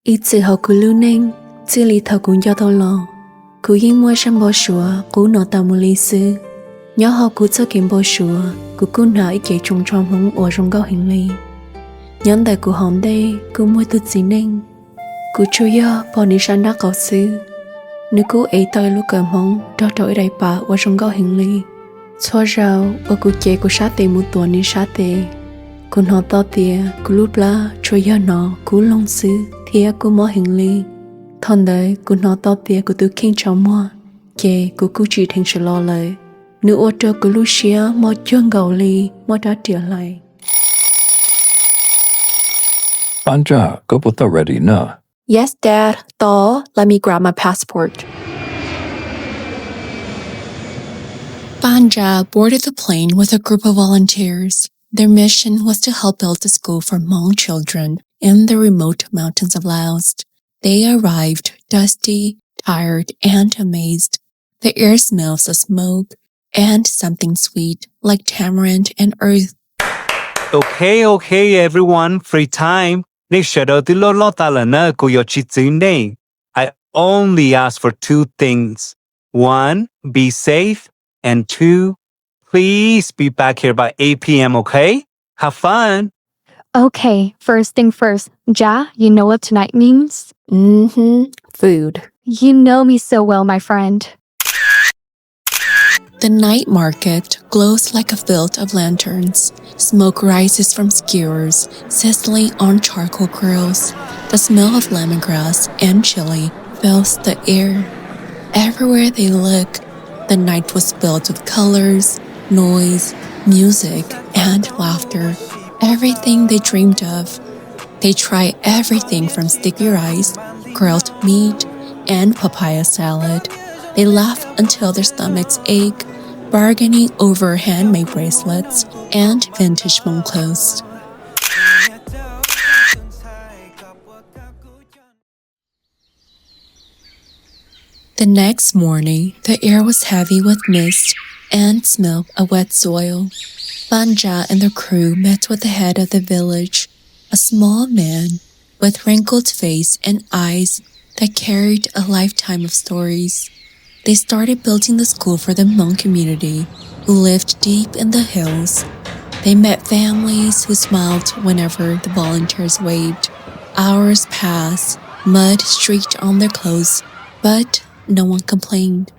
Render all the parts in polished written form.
Ít sự học của lưu ninh, chỉ lý thảo cũng cho tao lo. Cú yên mua xem bò sủa, cú nọ tao mua lý sư. Nhớ học cú cho kiếm bò sủa, cú cú nọ ít kể trùng trong hông ở trong góc hình lý. Nhắn tại cú hòm đây, cú mua tự gì ninh. Cú chú yo, bỏ ní sáng đá có sư. Nếu cú ấy tôi lúc cầm hông, đó trỗi đầy bà ở trong góc hình lý. Cho rào, ở cú chế cú sát tê một tuần ní sát tê. Cú nọ to tìa, cú lúc lá, chú yo nọ, cú lông sư, thìa cú mỏ hình lý. Thằng đấy, cú nọ to tìa cú tự kinh cháu mua. Kể cú chỉ thành sự lo lời. Nếu ô trơ cú lúc xía, mỏ chương gầu lý, mỏ đã trở lại. Banja, go put that ready na. Yes, Dad. Thaw, let me grab my passport. Banja boarded the plane with a group of volunteers. Their mission was to help build a school for Hmong children in the remote mountains of Laos. They arrived dusty, tired, and amazed. The air smells of smoke and something sweet like tamarind and earth. Okay, everyone. Free time. I only ask for two things. One, be safe. And two, please be back here by 8 p.m., okay? Have fun. Okay, first thing first. Ja, you know what tonight means? Food. You know me so well, my friend. The night market glows like a field of lanterns. Smoke rises from skewers, sizzling on charcoal grills. The smell of lemongrass and chili fills the air. Everywhere they look, the night was filled with colors, noise, music, and laughter. Everything they dreamed of. They try everything from sticky rice, grilled meat, and papaya salad. They laugh until their stomachs ache, bargaining over handmade bracelets and vintage Hmong clothes. The next morning, the air was heavy with mist and smell of wet soil. Banja and the crew met with the head of the village, a small man with wrinkled face and eyes that carried a lifetime of stories. They started building the school for the Hmong community who lived deep in the hills. They met families who smiled whenever the volunteers waved. Hours passed, mud streaked on their clothes, but no one complained.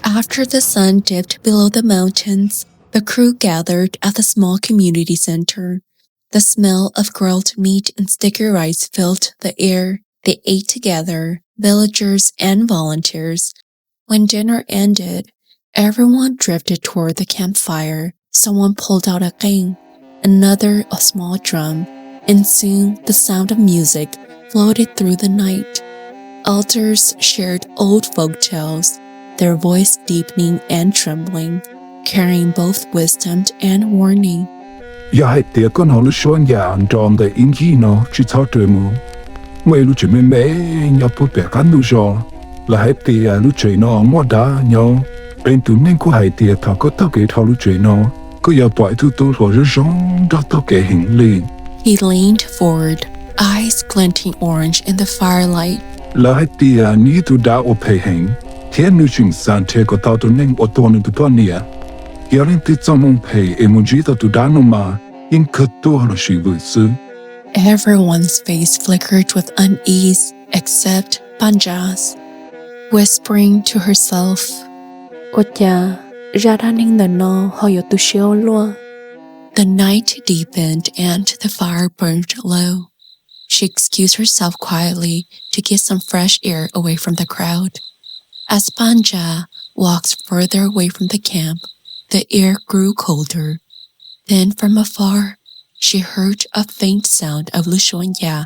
After the sun dipped below the mountains, the crew gathered at the small community center. The smell of grilled meat and sticky rice filled the air. They ate together, villagers and volunteers. When dinner ended, everyone drifted toward the campfire. Someone pulled out a ring, another a small drum, and soon the sound of music floated through the night. Elders shared old folk tales, their voice deepening and trembling, carrying both wisdom and warning. Ya hai tia con ho lu shuan ya an dom de in yi no chi chao tue mu. Mei lu chi me nya pu pe kan lu jo. La hai tia lu chui no mo da nyo. Ben tu nen ku hai tia ta ko ta ke ta lu chui no. Ko ya pai tu to ho je jong da to ke hin li. He leaned forward, eyes glinting orange in the firelight. La hai tia ni tu da o pe hen. Tian nu ching san te ko ta tu nen o to nu tu pa nia. Ya ren ti zong mong pe e mo ji ta tu da no ma. In ke to lo shi vu su. Everyone's face flickered with unease except Banja's, whispering to herself, Ocha, ra ra ninh the no ho yo tu shio lua. The night deepened and the fire burned low. She excused herself quietly to get some fresh air away from the crowd. As Banja walked further away from the camp, the air grew colder. Then from afar, she heard a faint sound of Lushonya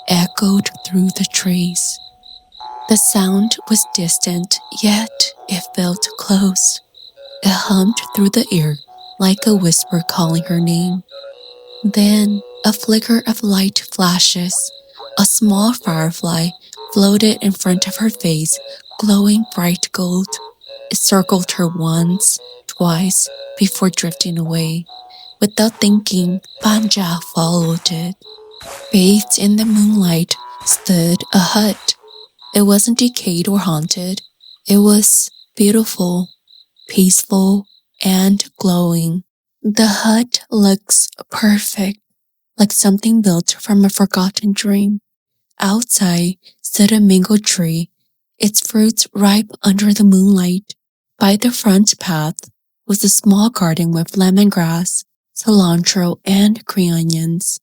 echoed through the trees. The sound was distant, yet it felt close. It hummed through the air like a whisper calling her name. Then a flicker of light flashes. A small firefly floated in front of her face, glowing bright gold. It circled her once, twice, before drifting away. Without thinking, Banja followed it. Bathed in the moonlight, stood a hut. It wasn't decayed or haunted. It was beautiful, peaceful, and glowing. The hut looks perfect, like something built from a forgotten dream. Outside stood a mango tree, its fruits ripe under the moonlight. By the front path was a small garden with lemongrass, cilantro, and green onions.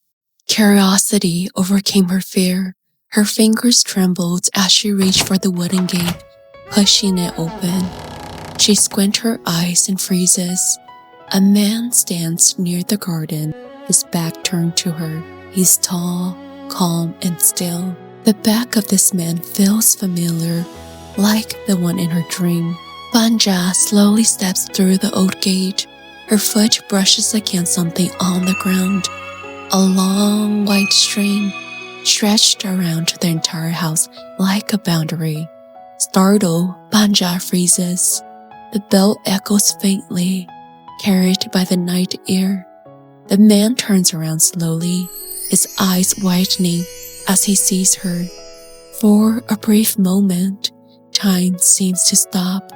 Curiosity overcame her fear. Her fingers trembled as she reached for the wooden gate, pushing it open. She squinted her eyes and freezes. A man stands near the garden, his back turned to her. He's tall, calm, and still. The back of this man feels familiar, like the one in her dream. Banja slowly steps through the old gate. Her foot brushes against something on the ground. A long white string stretched around the entire house like a boundary. Startled, Banja freezes. The bell echoes faintly, carried by the night air. The man turns around slowly, his eyes widening as he sees her. For a brief moment, time seems to stop.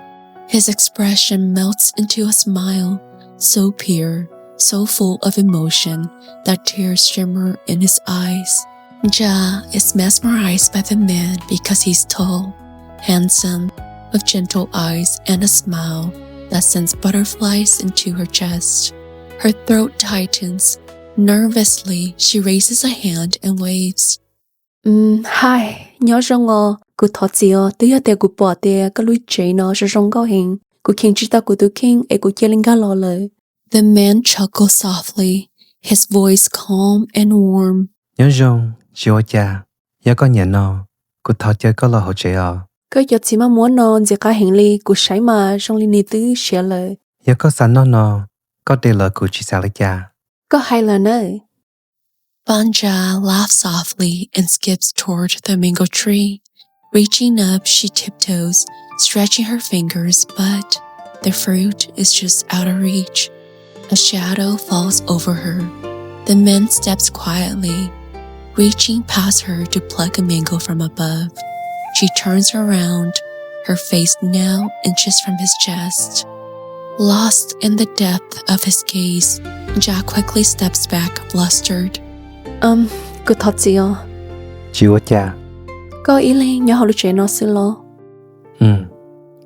His expression melts into a smile, so pure, so full of emotion that tears shimmer in his eyes. Ja is mesmerized by the man because he's tall, handsome, with gentle eyes and a smile that sends butterflies into her chest. Her throat tightens. Nervously, she raises a hand and waves. Hi, nhớ rong cô thọ chiều tía tía cô bỏ tía cái lối chế nó sẽ rong cao hình cô khen chỉ ta cô tu khen cô chơi linh gà lò lời. The man chuckles softly, his voice calm and warm. Nhớ rong chiều cha, nhớ con nhà nó cô thọ chơi có lò hỗ trợ. Cái giờ chỉ mà muốn nó chỉ cả hình ly cô sấy mà rong linh tứ sẽ lời. Nhớ có sẵn nó có để lỡ cô chỉ sao lại cha. Có hay là nơi. Banja laughs softly and skips toward the mango tree. Reaching up, she tiptoes, stretching her fingers, but the fruit is just out of reach. A shadow falls over her. The man steps quietly, reaching past her to pluck a mango from above. She turns around, her face now inches from his chest. Lost in the depth of his gaze, Ja quickly steps back, flustered. Cô thọ chiều. Chiều cha. Có ý lên nhớ họ lúc chế nó xưa lo.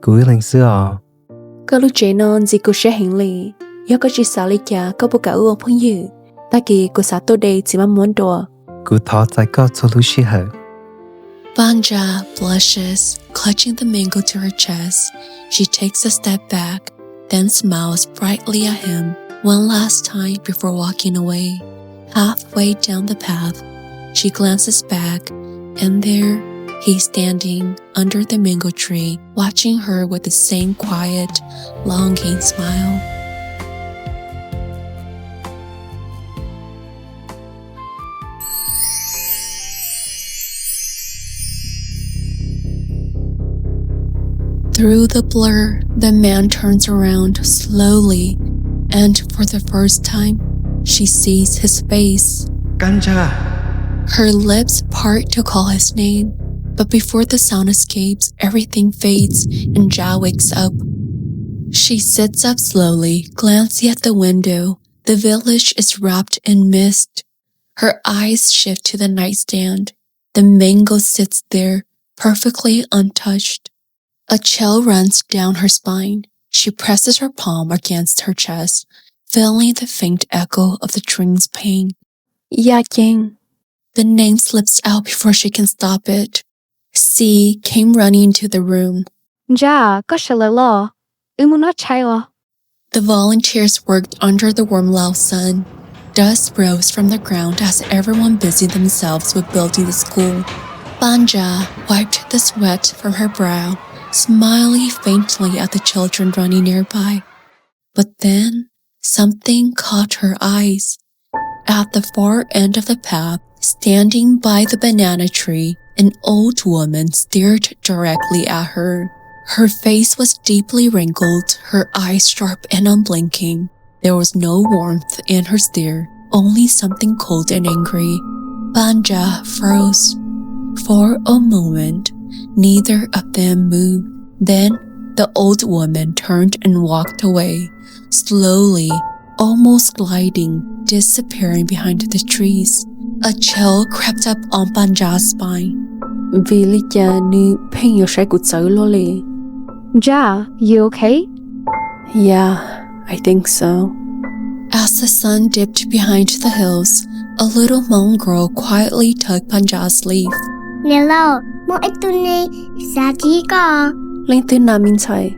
Cô ý lên xưa. Có lúc chế nó gì cô sẽ hình lì. Nhớ có chỉ xả lý cha có bộ cả ưu phong dự. Ta kỳ cô xả tô đây chỉ mà muốn đùa. Cô thọ tại có số lúc xí hở. Banja blushes, clutching the mango to her chest. She takes a step back, then smiles brightly at him one last time before walking away. Halfway down the path, she glances back, and there he's standing under the mango tree, watching her with the same quiet, longing smile. Through the blur, the man turns around slowly, and for the first time, she sees his face. Ganja. Her lips part to call his name, but before the sound escapes, everything fades and Ja wakes up. She sits up slowly, glancing at the window. The village is wrapped in mist. Her eyes shift to the nightstand. The mango sits there, perfectly untouched. A chill runs down her spine. She presses her palm against her chest, feeling the faint echo of the dream's pain. Ya King. The name slips out before she can stop it. C came running into the room. Ja, có sẽ lời lo. Muốn nói chạy à? The volunteers worked under the warm Laos sun. Dust rose from the ground as everyone busied themselves with building the school. Banja wiped the sweat from her brow, smiling faintly at the children running nearby. But then, something caught her eyes. At the far end of the path, standing by the banana tree, an old woman stared directly at her. Her face was deeply wrinkled, her eyes sharp and unblinking. There was no warmth in her stare, only something cold and angry. Banja froze. For a moment, neither of them moved. Then the old woman turned and walked away, slowly, almost gliding, disappearing behind the trees. A chill crept up on Banja's spine. Vì lý cha ni pen yo sai cụt sợ lo lì. Ja, you okay? Yeah, I think so. As the sun dipped behind the hills, a little Hmong girl quietly tugged Banja's sleeve. Hello, mo ituni sa ko. Lên tên nam in chai.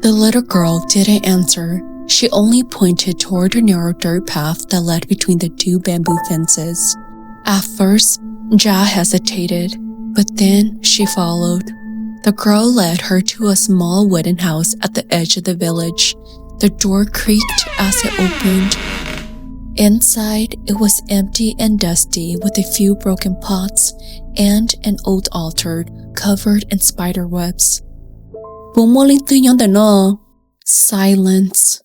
The little girl didn't answer. She only pointed toward a narrow dirt path that led between the two bamboo fences. At first, Ja hesitated, but then she followed. The girl led her to a small wooden house at the edge of the village. The door creaked as it opened. Inside, it was empty and dusty with a few broken pots and an old altar covered in spider webs. Silence.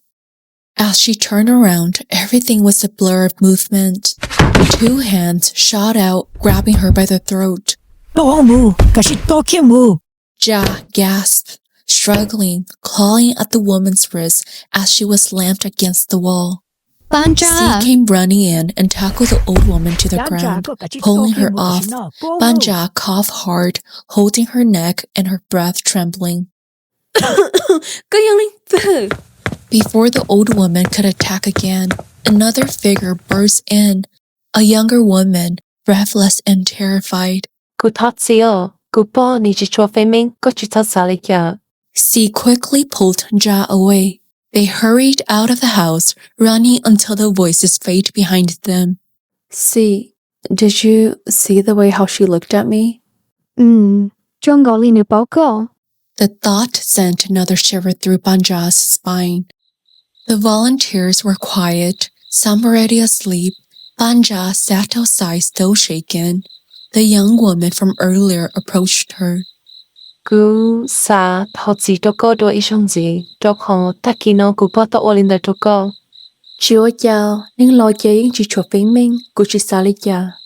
As she turned around, everything was a blur of movement. Two hands shot out, grabbing her by the throat. Ja gasped, struggling, clawing at the woman's wrist as she was slammed against the wall. Banja! C came running in and tackled the old woman to the ground, pulling her off. Banja coughed hard, holding her neck and her breath trembling. Before the old woman could attack again, another figure burst in. A younger woman, breathless and terrified. C quickly pulled Ja away. They hurried out of the house, running until the voices faded behind them. See, did you see the way how she looked at me? The thought sent another shiver through Banja's spine. The volunteers were quiet, some already asleep. Banja sat outside still shaken. The young woman from earlier approached her. Gu sa thotsi toko do ishongzi, toko takino gu poto olinda toko. Chio chao, ning lo jing chi cho fing ming, gu chi sali cha.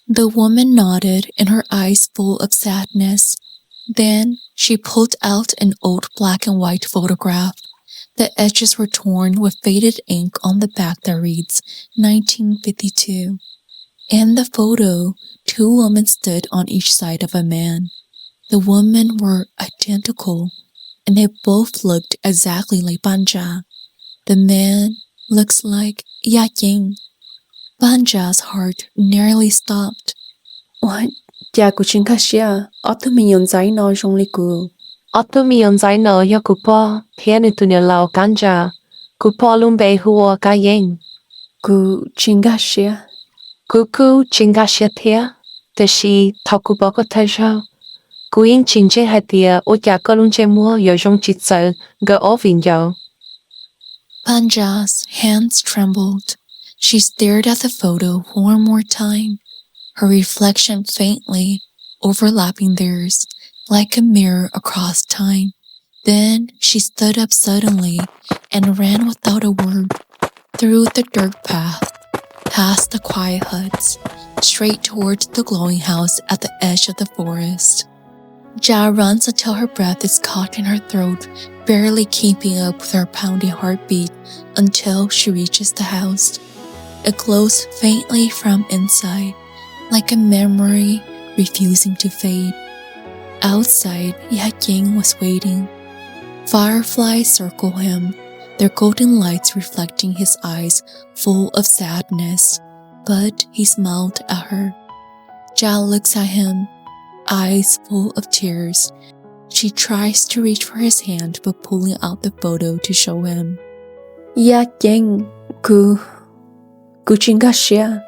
The woman nodded, and her eyes full of sadness. Then she pulled out an old black and white photograph. The edges were torn with faded ink on the back that reads 1952. In the photo, two women stood on each side of a man. The women were identical, and they both looked exactly like Banja. The man looks like Yaj. Banja's heart nearly stopped. What? Cha ku chin ka xia, otu mi yon zai no jong li ku. Otu mi yon zai no yo ku po, thiên ni tu ni lao ganja. Ku po lung bei huo ka yin. Ku chin ka xia. Ku chin ka xia thia. Te shi thao ku po ko thai shao. Ku yin chin che hai tia o cha ko lung che mua yo jong chi tsal ga o vin yo. Banja's hands trembled. She stared at the photo one more time, her reflection faintly overlapping theirs, like a mirror across time. Then she stood up suddenly and ran without a word, through the dirt path, past the quiet huts, straight towards the glowing house at the edge of the forest. Ja runs until her breath is caught in her throat, barely keeping up with her pounding heartbeat until she reaches the house. It glows faintly from inside, like a memory refusing to fade. Outside, Yaj was waiting. Fireflies circle him, their golden lights reflecting his eyes full of sadness, but he smiled at her. Ja looks at him, eyes full of tears. She tries to reach for his hand but pulling out the photo to show him. Yaj, ku chin ka xia.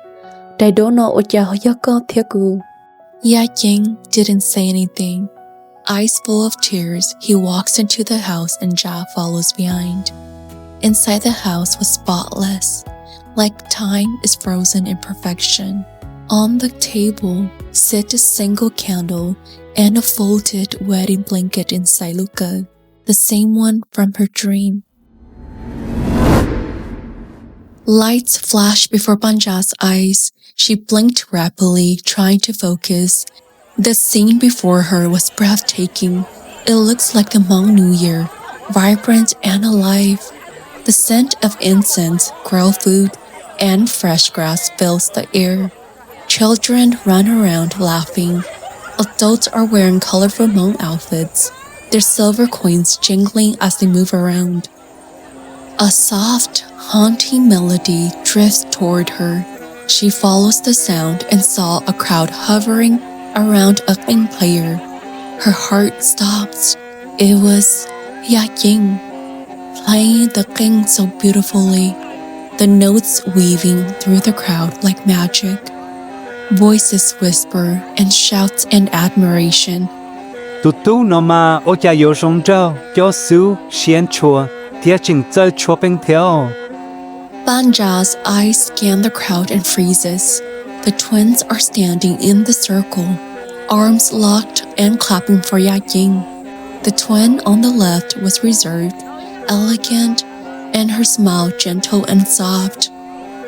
Dai do no o cha ho yo ko thia ku. Yaj didn't say anything. Eyes full of tears, he walks into the house and Ja follows behind. Inside the house was spotless, like time is frozen in perfection. On the table sit a single candle and a folded wedding blanket in Sailuka, the same one from her dream. Lights flashed before Banja's eyes. She blinked rapidly, trying to focus. The scene before her was breathtaking. It looks like the Hmong New Year, vibrant and alive. The scent of incense, grilled food, and fresh grass fills the air. Children run around laughing. Adults are wearing colorful Hmong outfits, their silver coins jingling as they move around. A soft, haunting melody drifts toward her. She follows the sound and saw a crowd hovering around a king player. Her heart stops. It was Yaj playing the king so beautifully, the notes weaving through the crowd like magic. Voices whisper and shouts in admiration. Tu tu no ma o cha yo song zhao, yo su xian chua, tia ching zai chua ping tiao. Banja's eyes scan the crowd and freezes. The twins are standing in the circle, arms locked and clapping for Yaj. The twin on the left was reserved, elegant, and her smile gentle and soft.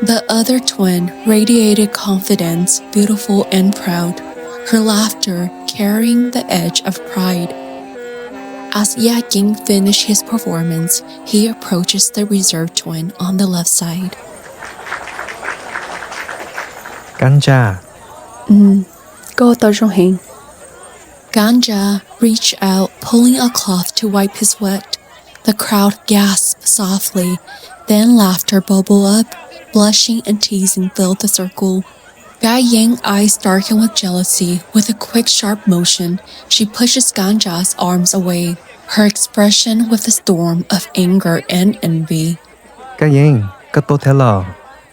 The other twin radiated confidence, beautiful and proud, her laughter carrying the edge of pride. As Yaj finishes his performance, he approaches the reserved twin on the left side. Ganja. Go tao trong hình. Ganja reached out, pulling a cloth to wipe his sweat. The crowd gasped softly, then laughter bubbled up, blushing and teasing filled the circle. Yaj's eyes darken with jealousy. With a quick, sharp motion, she pushes Ganja's arms away, her expression with a storm of anger and envy. Cái yên, cái tốt thế lò.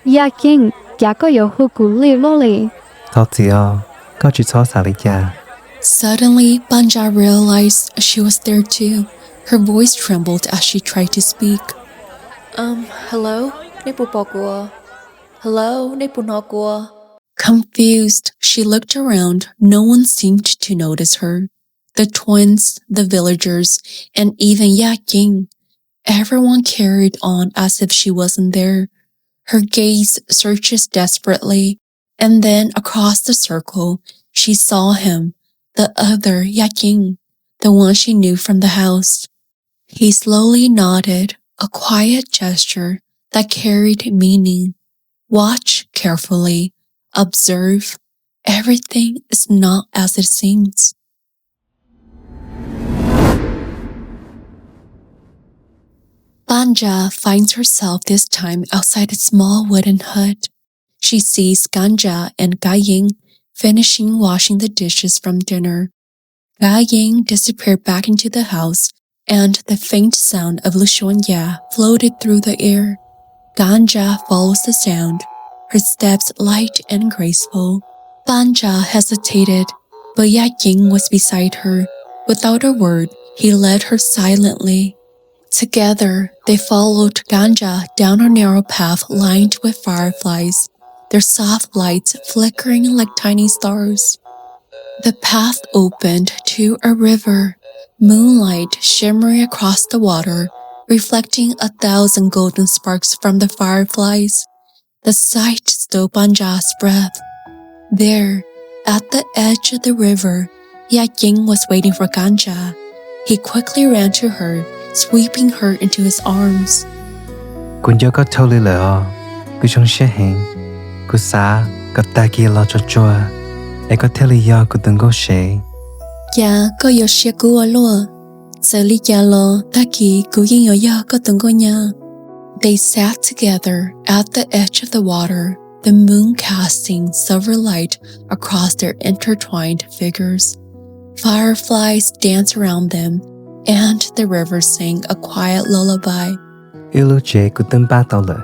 Ya king, ya có yo huku li loli. Thọ chị có chỉ cho xả lý cha. Suddenly, Banja realized she was there too. Her voice trembled as she tried to speak. Hello? Hello, Nepunokwa. Confused, she looked around. No one seemed to notice her. The twins, the villagers, and even Yaj. Everyone carried on as if she wasn't there. Her gaze searches desperately, and then across the circle, she saw him, the other Yaj, the one she knew from the house. He slowly nodded, a quiet gesture that carried meaning. Watch carefully. Observe. Everything is not as it seems. Banja finds herself this time outside a small wooden hut. She sees Ganja and Yaj finishing washing the dishes from dinner. Yaj disappeared back into the house, and the faint sound of Lushonya floated through the air. Ganja follows the sound, her steps light and graceful. Banja hesitated, but Yaj was beside her. Without a word, he led her silently. Together, they followed Ganja down a narrow path lined with fireflies, their soft lights flickering like tiny stars. The path opened to a river, moonlight shimmering across the water, reflecting 1,000 golden sparks from the fireflies. The sight stole Banja's breath. There, at the edge of the river, Yaj was waiting for Ganja. He quickly ran to her, sweeping her into his arms. Cũng cho có thâu lì lỡ, cứ trong xe hình, cứ xa, có ta kia lo cho chua, ai có theo lý do cứ từng có xe. Dạ, có yo xe cú ở lùa. Giờ lý gia lo, ta kỳ cú yên yo có từng có nhà. They sat together at the edge of the water, the moon casting silver light across their intertwined figures. Fireflies danced around them, and the river sang a quiet lullaby. Yêu lưu chế cứ từng ba tàu lỡ.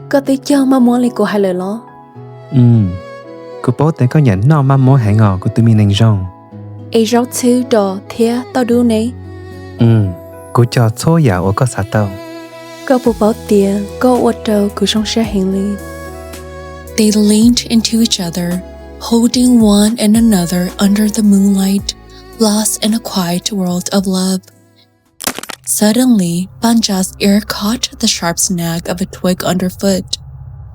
Có tí cho mà muốn lì cô hay lời lo. Cứ bố tế có nhận nó mà mỗi hẹn ngọ của tụi mình nành rong. Ê rau thư đỏ thía tao đu này. Cứ cho số dạo ở có xã tàu. Có bộ báo tìa, có ột đầu cứ trong xe hình lì. They leaned into each other, holding one and another under the moonlight, lost in a quiet world of love. Suddenly, Banja's ear caught the sharp snag of a twig underfoot.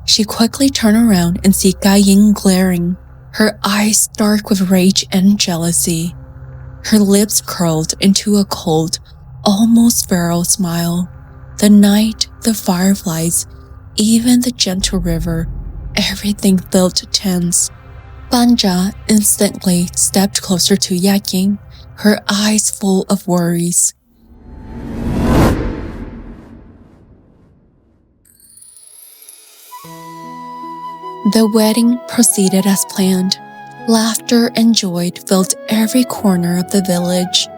She quickly turned around and saw Yaj glaring. her eyes dark with rage and jealousy. Her lips curled into a cold, almost feral smile. The night, the fireflies, even the gentle river, everything felt tense. Banja instantly stepped closer to Yaking, her eyes full of worries. The wedding proceeded as planned. Laughter and joy filled every corner of the village.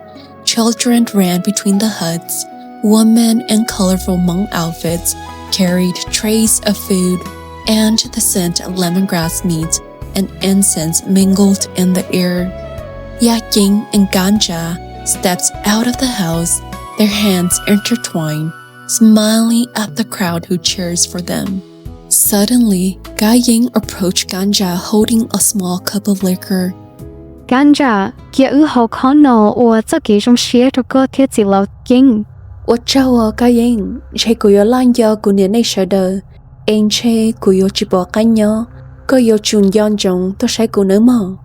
Children ran between the huts. Women in colorful Hmong outfits carried trays of food, and the scent of lemongrass meat and incense mingled in the air. Yaking and Ganja stepped out of the house, their hands intertwined, smiling at the crowd who cheers for them. Suddenly, Ying approached Ganja holding a small cup of liquor. Ganja, kia ư hậu khó nổ ua cho kỹ trong xế cho cơ thiết gì lâu kinh. 我找我个人，谁个有懒觉个年内舍得，因谁个有只把干鸟，个有中样中都谁个能么？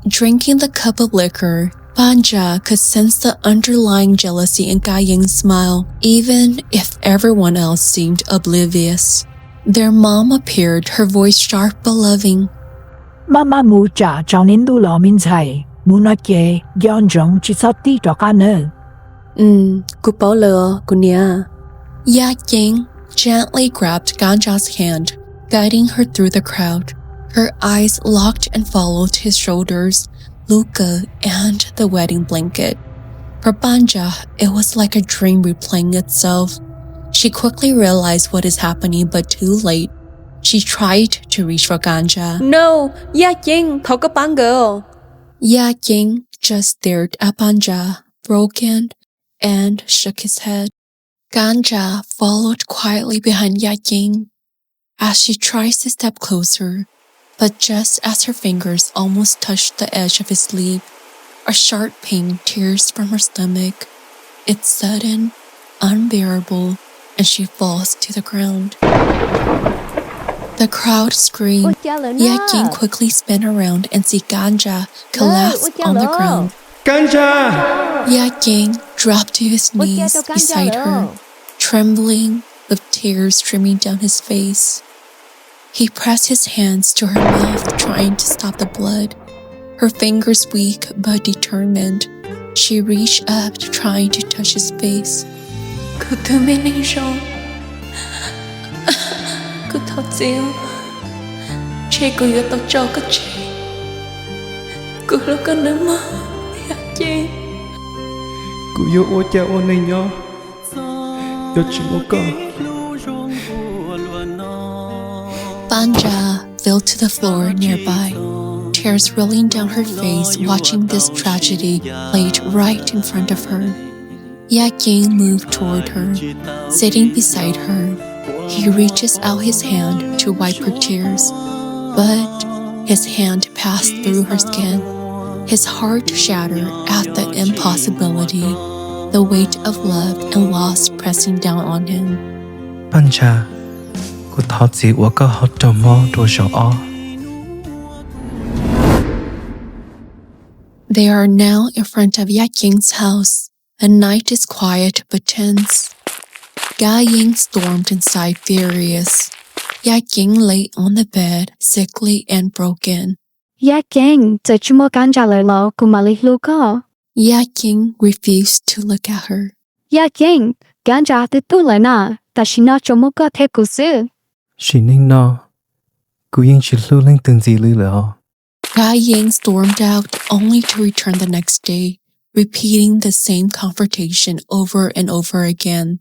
Drinking the cup of liquor, Banja could sense the underlying jealousy in Ying's smile, even if everyone else seemed oblivious. Their mom appeared, her voice sharp but loving. Mama mu cha trong nín đu lò min chai, mu nói kê, yon trong chỉ sao tí cho cá nơ. Cô bảo lừa, cô nia. Ying gently grabbed Ganja's hand, guiding her through the crowd. Her eyes locked and followed his shoulders, Luca, and the wedding blanket. For Banja, it was like a dream replaying itself. She quickly realized what is happening, but too late. She tried to reach for Ganja. No, Ying, thấu cái bán girl. Ying just stared at Banja, broken, and shook his head. Ganja followed quietly behind Ying as she tries to step closer, but just as her fingers almost touched the edge of his sleeve, a sharp pain tears from her stomach. It's sudden, unbearable, and she falls to the ground. The crowd screamed. Ying quickly spun around and see Ganja collapse on the ground. Ganja! Ying dropped to his knees beside her, trembling with tears streaming down his face. He pressed his hands to her mouth, trying to stop the blood. Her fingers weak but determined, she reached up, trying to touch his face. Cô tự mình đi rồi. Cô thật dịu. Chị cô yêu tao cho cái chị. Cô đâu có nữa mà. Chị. Cô yêu ô cha ô này nhỏ. Yo chỉ một con. Banja fell to the floor nearby, tears rolling down her face watching this tragedy played right in front of her. Ying moved toward her, sitting beside her. He reaches out his hand to wipe her tears, but his hand passed through her skin. His heart shattered at the impossibility, the weight of love and loss pressing down on him. Banja, cô thọ gì của cơ hot trò mò đồ sọ ó. They are now in front of Ying's house. The night is quiet but tense. Ying stormed inside furious. Ying lay on the bed, sickly and broken. Ying, giờ chú mô Ganja lời lâu của mà lý lưu có. Ying refused to look at her. Ying, Ganja tự tu lời nà, ta xin nó cho mô có thể cụ sư. She ninh no. Cô yên chỉ lưu lên từng gì lưu lỡ. Ying stormed out only to return the next day, repeating the same confrontation over and over again.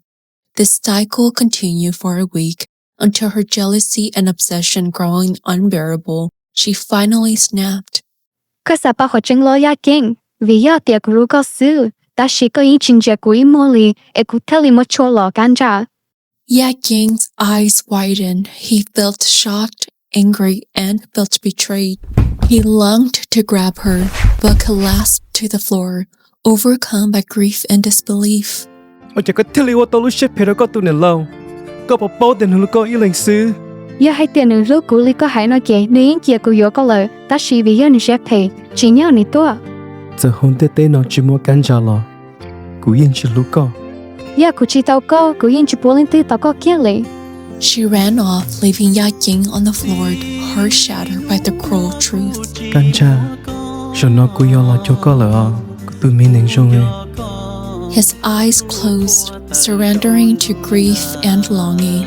This cycle continued for a week until her jealousy and obsession growing unbearable, she finally snapped. Cơ sở bà họ chân lo Ying, vì ya tiệc rú có sư, ta chỉ có ý trình chạy của ý mô lì, e cụ thể lì mô chô lò Ganja. Ying's eyes widened. He felt shocked, angry, and felt betrayed. He longed to grab her, but collapsed to the floor, overcome by grief and disbelief. Ôi chả có thiết lý ô tô lúc xếp phê đó có tụ nền lâu. Có bỏ bó đền hương có ý lệnh sư. giờ hai tiền nữ lúc cũ li có hai nói kể nữ yên kia của yo có lời ta chỉ vì giờ nữ sẽ pay chỉ nhau nữ tua giờ hôn tê nó chỉ mua cắn trả lo cú yên chỉ lúc co giờ của chị tao có của yên chỉ bố lên tư tao có kia lệ. She ran off, leaving Ya King on the floor, heart shattered by the cruel truth. cắn trả rồi nó cú yo lo cho có lỡ tụi mình nên dùng ấy His eyes closed, surrendering to grief and longing.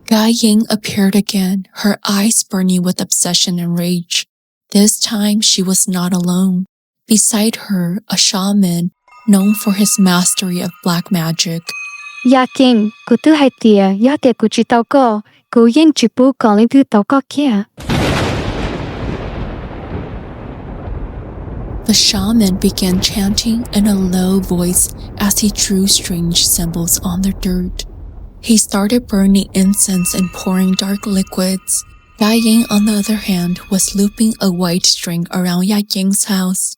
Guy Ying appeared again, her eyes burning with obsession and rage. This time she was not alone. Beside her, a shaman known for his mastery of black magic. Ya King, của tư hai tia, ya tia của chị tao có, của yên chỉ bố còn lên tư tao có kia. The shaman began chanting in a low voice as he drew strange symbols on the dirt. He started burning incense and pouring dark liquids. Ya Ying, on the other hand, was looping a white string around Ya Ying's house.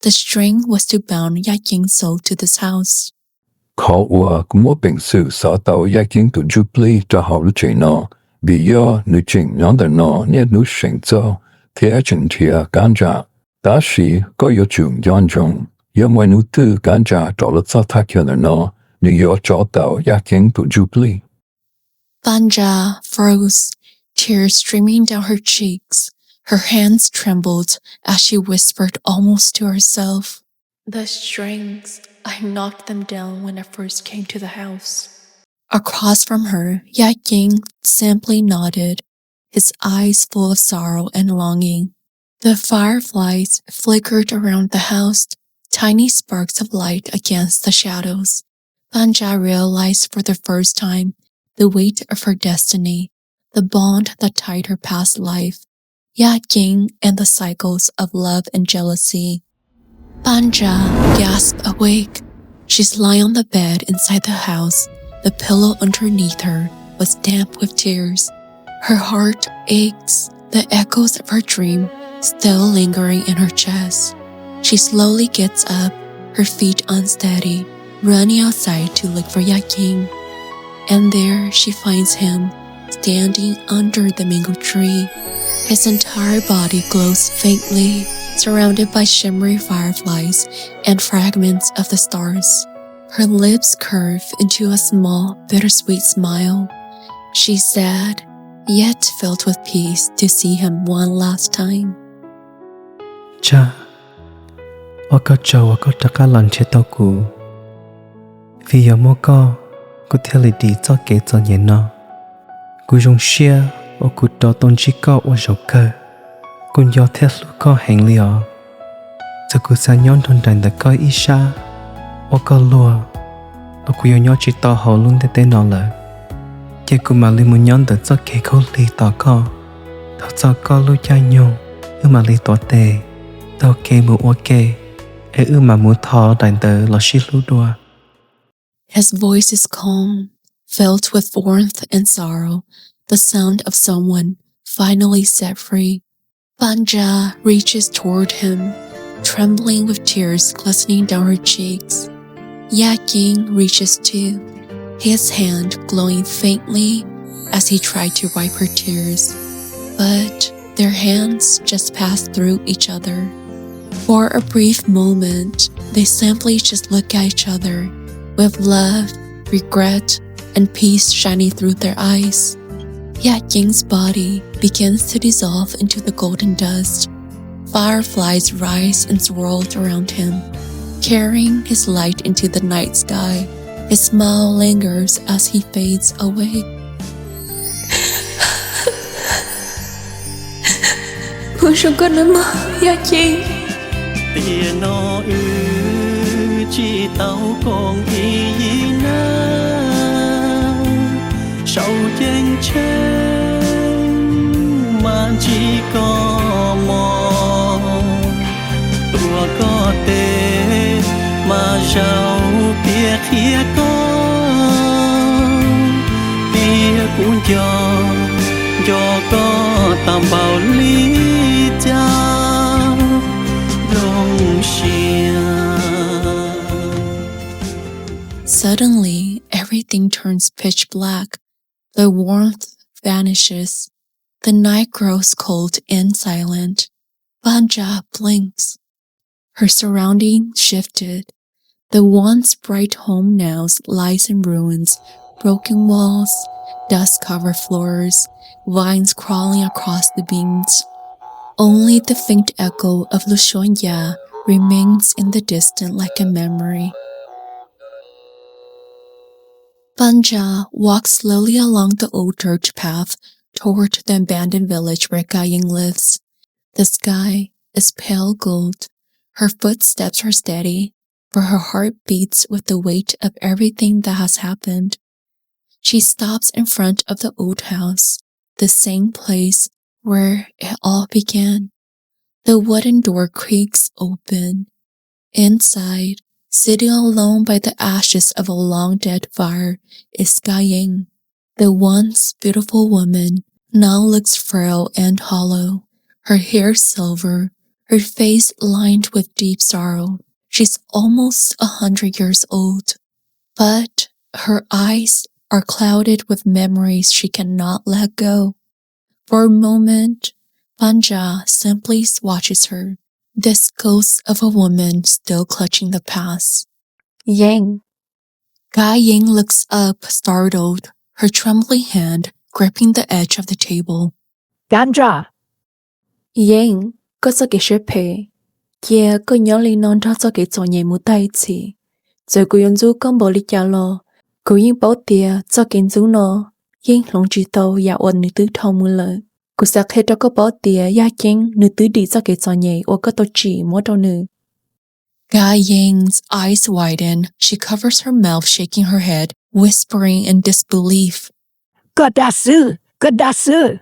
The string was to bound Ya Ying's soul to this house. Khó ua cũng mua bình sự sở tàu ya kinh tụ chú pli cho họ lúc chạy nó. Vì do nữ trình nhóm đời nó nhé nữ sinh cho thì ai trình thịa gắn trả. Đã sĩ có yếu chung yon chung. Yếu ngoài nữ tư gắn trả cho lực cho thác hiệu nó. Nữ yếu cho tàu ya kinh tụ chú pli. Banja froze, tears streaming down her cheeks. Her hands trembled as she whispered almost to herself. The strings, I knocked them down when I first came to the house. Across from her, Ya King simply nodded, his eyes full of sorrow and longing. The fireflies flickered around the house, tiny sparks of light against the shadows. Banja realized for the first time the weight of her destiny, the bond that tied her past life, Ya King and the cycles of love and jealousy. Banja gasped awake. She's lying on the bed inside the house. The pillow underneath her was damp with tears. Her heart aches, the echoes of her dream still lingering in her chest. She slowly gets up, her feet unsteady, running outside to look for Ya King. And there she finds him, standing under the mango tree. His entire body glows faintly, surrounded by shimmery fireflies and fragments of the stars. Her lips curve into a small, bittersweet smile. She's sad, yet filled with peace to see him one last time. cha waka cha waka taka lan che to ku vì giờ mua co ku theo lý đi cho kế cho nhẹ nó ku dùng xia ở ku to tôn chỉ co ở dọc cơ ku do theo lúc co hành liò giờ ku sa nhon thôn đàn đã coi isha ở co lùa ở ku nhon chỉ to hậu luôn để tên nó là chỉ ku mà li muốn nhon để cho kế khâu li to co thọ cho co lu cha nhung mà li to tê tao kế mu ok mà muốn thọ đàn tờ là xí lu đua. His voice is calm, filled with warmth and sorrow, the sound of someone finally set free. Banja reaches toward him, trembling with tears glistening down her cheeks. Ya King reaches too, his hand glowing faintly as he tried to wipe her tears. But their hands just passed through each other. For a brief moment, they simply just look at each other, with love, regret, and peace shining through their eyes. Ya King's body begins to dissolve into the golden dust. Fireflies rise and swirl around him, carrying his light into the night sky. His smile lingers as he fades away. Puso ko na mo, Ya King. Tia no chỉ tao con y na sau chênh chênh mà chỉ có mò tua có tê mà giàu bia khía có cũng do có tạm bảo lý cha rong xia. Suddenly, everything turns pitch black. The warmth vanishes. The night grows cold and silent. Banja blinks. Her surroundings shifted. The once bright home now lies in ruins, broken walls, dust-covered floors, vines crawling across the beams. Only the faint echo of Lushonya remains in the distance like a memory. Banja walks slowly along the old dirt path toward the abandoned village where Gaying lives. The sky is pale gold. Her footsteps are steady, but her heart beats with the weight of everything that has happened. She stops in front of the old house, the same place where it all began. The wooden door creaks open. Inside, sitting alone by the ashes of a long-dead fire, is Gaying. The once beautiful woman now looks frail and hollow, her hair silver, her face lined with deep sorrow. She's almost 100 years old, but her eyes are clouded with memories she cannot let go. For a moment, Banja simply watches her, this ghost of a woman still clutching the past. Yang. Gaying looks up, startled, her trembling hand gripping the edge of the table. Ganja. Yang, có sao cái sẽ phê. Kia có nhớ lý non ra cho cái trò nhảy mũ tay chỉ. Rồi cô yon du con bò lý chả lo. Cô yên bảo tìa cho cái du nó. Yang lòng chỉ tàu ya ổn nữ tứ thong mũ lợi. Cô sẽ khế cho có bảo tìa ya chênh nữ tứ đi cho cái trò nhảy ô có tàu chỉ mũ đâu nữ. Gaying's eyes widen. She covers her mouth, shaking her head, whispering in disbelief. Có đa sư.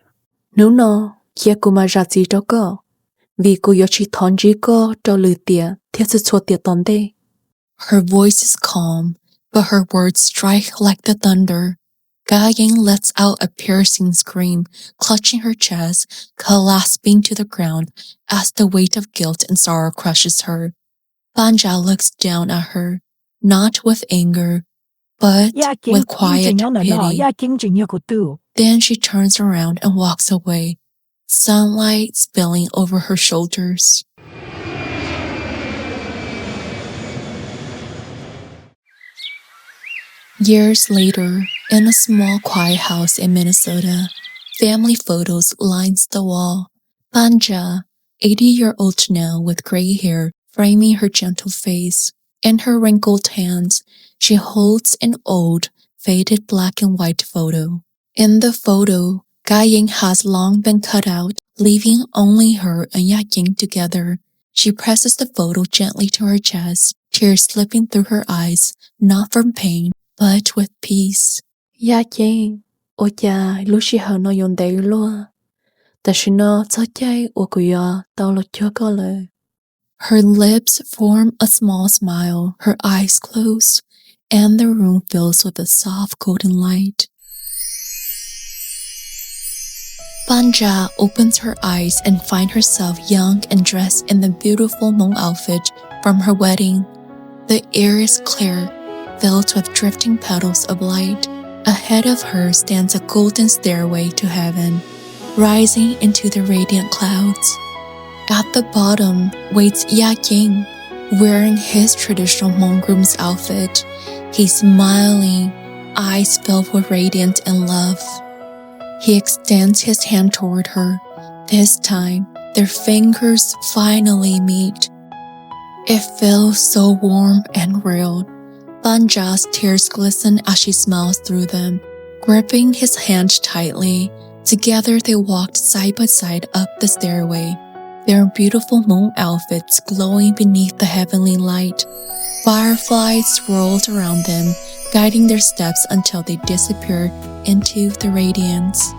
Nếu nó, kia cô mà ra gì đó có. Vì cô yo chỉ thon gì có cho lử tìa, thiết sự chua tìa tòn đê. Her voice is calm, but her words strike like the thunder. Gaying lets out a piercing scream, clutching her chest, collapsing to the ground as the weight of guilt and sorrow crushes her. Banja looks down at her, not with anger, but with quiet pity. Then she turns around and walks away, sunlight spilling over her shoulders. Years later, in a small quiet house in Minnesota, family photos lines the wall. Banja, 80-year-old now with gray hair, framing her gentle face. In her wrinkled hands, she holds an old, faded black and white photo. In the photo, Gaying has long been cut out, leaving only her and Yajing together. She presses the photo gently to her chest, tears slipping through her eyes, not from pain, but with peace. Yajing, oya, lushi hờ nó yon đầy loa. Ta shi nó cho chay o kuya tao lo cho có lời. Her lips form a small smile, her eyes closed, and the room fills with a soft golden light. Banja opens her eyes and finds herself young and dressed in the beautiful Hmong outfit from her wedding. The air is clear, filled with drifting petals of light. Ahead of her stands a golden stairway to heaven, rising into the radiant clouds. At the bottom waits Yajing, wearing his traditional Hmong groom's outfit. He's smiling, eyes filled with radiance and love. He extends his hand toward her. This time, their fingers finally meet. It feels so warm and real. Banja's tears glisten as she smiles through them. Gripping his hand tightly, together they walked side by side up the stairway, their beautiful Hmong outfits glowing beneath the heavenly light. Fireflies swirled around them, guiding their steps until they disappeared into the radiance.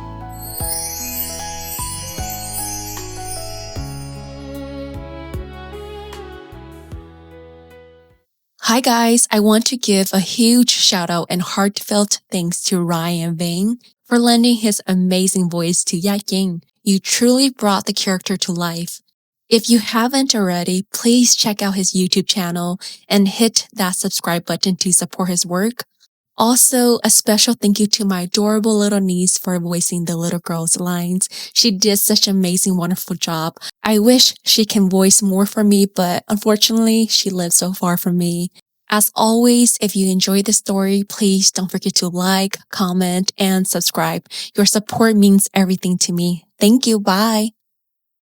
Hi guys, I want to give a huge shout out and heartfelt thanks to Ryan Vang for lending his amazing voice to Yaj. You truly brought the character to life. If you haven't already, please check out his YouTube channel and hit that subscribe button to support his work. Also, a special thank you to my adorable little niece for voicing the little girl's lines. She did such an amazing, wonderful job. I wish she can voice more for me, but unfortunately, she lives so far from me. As always, if you enjoyed the story, please don't forget to like, comment, and subscribe. Your support means everything to me. Thank you. Bye.